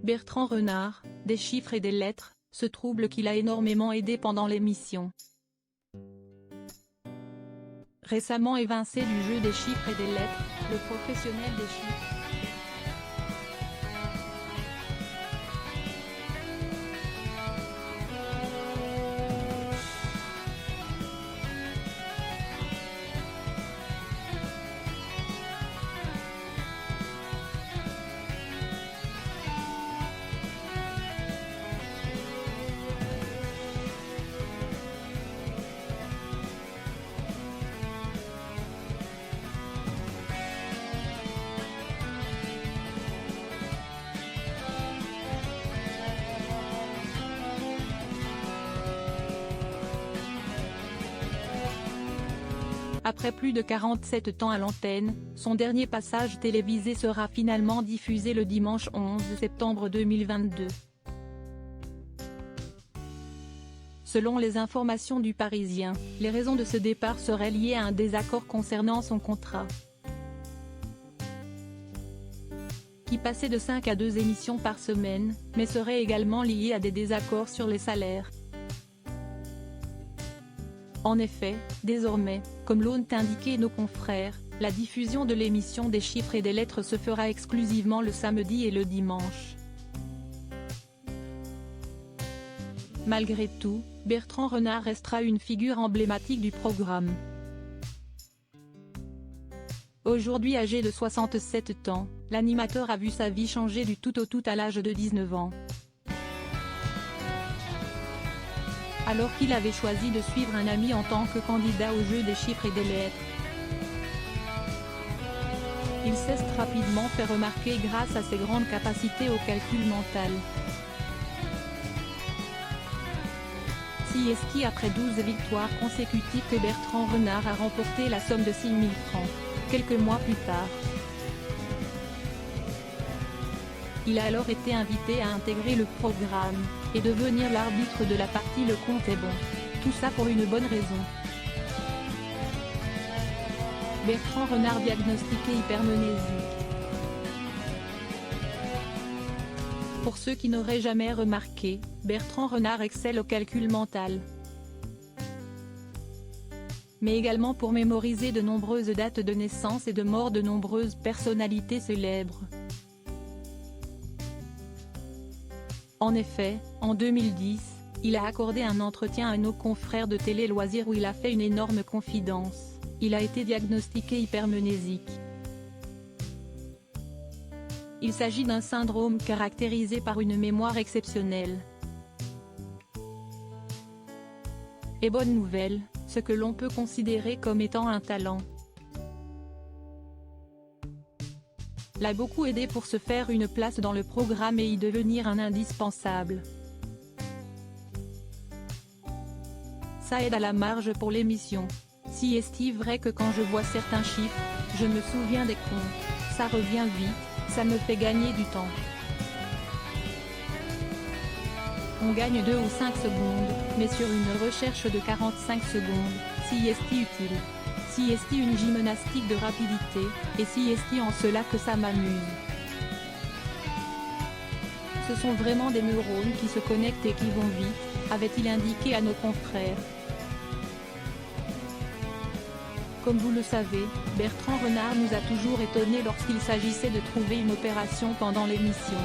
Bertrand Renard, des chiffres et des lettres, ce trouble qui l'a énormément aidé pendant l'émission. Récemment évincé du jeu des chiffres et des lettres, le professionnel des chiffres. Après plus de 47 ans à l'antenne, son dernier passage télévisé sera finalement diffusé le dimanche 11 septembre 2022. Selon les informations du Parisien, les raisons de ce départ seraient liées à un désaccord concernant son contrat, qui passait de 5 à 2 émissions par semaine, mais serait également lié à des désaccords sur les salaires. En effet, désormais, comme l'ont indiqué nos confrères, la diffusion de l'émission des chiffres et des lettres se fera exclusivement le samedi et le dimanche. Malgré tout, Bertrand Renard restera une figure emblématique du programme. Aujourd'hui âgé de 67 ans, l'animateur a vu sa vie changer du tout au tout à l'âge de 19 ans. Alors qu'il avait choisi de suivre un ami en tant que candidat au jeu des chiffres et des lettres. Il s'est rapidement fait remarquer grâce à ses grandes capacités au calcul mental. C'est après 12 victoires consécutives que Bertrand Renard a remporté la somme de 6 000 francs, quelques mois plus tard. Il a alors été invité à intégrer le programme, et devenir l'arbitre de la partie Le compte est bon. Tout ça pour une bonne raison. Bertrand Renard diagnostiqué hypermnésique. Pour ceux qui n'auraient jamais remarqué, Bertrand Renard excelle au calcul mental, mais également pour mémoriser de nombreuses dates de naissance et de mort de nombreuses personnalités célèbres. En effet, en 2010, il a accordé un entretien à nos confrères de Télé Loisirs où il a fait une énorme confidence. Il a été diagnostiqué hypermnésique. Il s'agit d'un syndrome caractérisé par une mémoire exceptionnelle. Et bonne nouvelle, ce que l'on peut considérer comme étant un talent l'a beaucoup aidé pour se faire une place dans le programme et y devenir un indispensable. Ça aide à la marge pour l'émission. Si est-il vrai que quand je vois certains chiffres, je me souviens des comptes, ça revient vite, ça me fait gagner du temps. On gagne 2 ou 5 secondes, mais sur une recherche de 45 secondes, si est-il utile. Si est-il une gymnastique de rapidité, et si est-il en cela que ça m'amuse. Ce sont vraiment des neurones qui se connectent et qui vont vite, avait-il indiqué à nos confrères. Comme vous le savez, Bertrand Renard nous a toujours étonnés lorsqu'il s'agissait de trouver une opération pendant l'émission.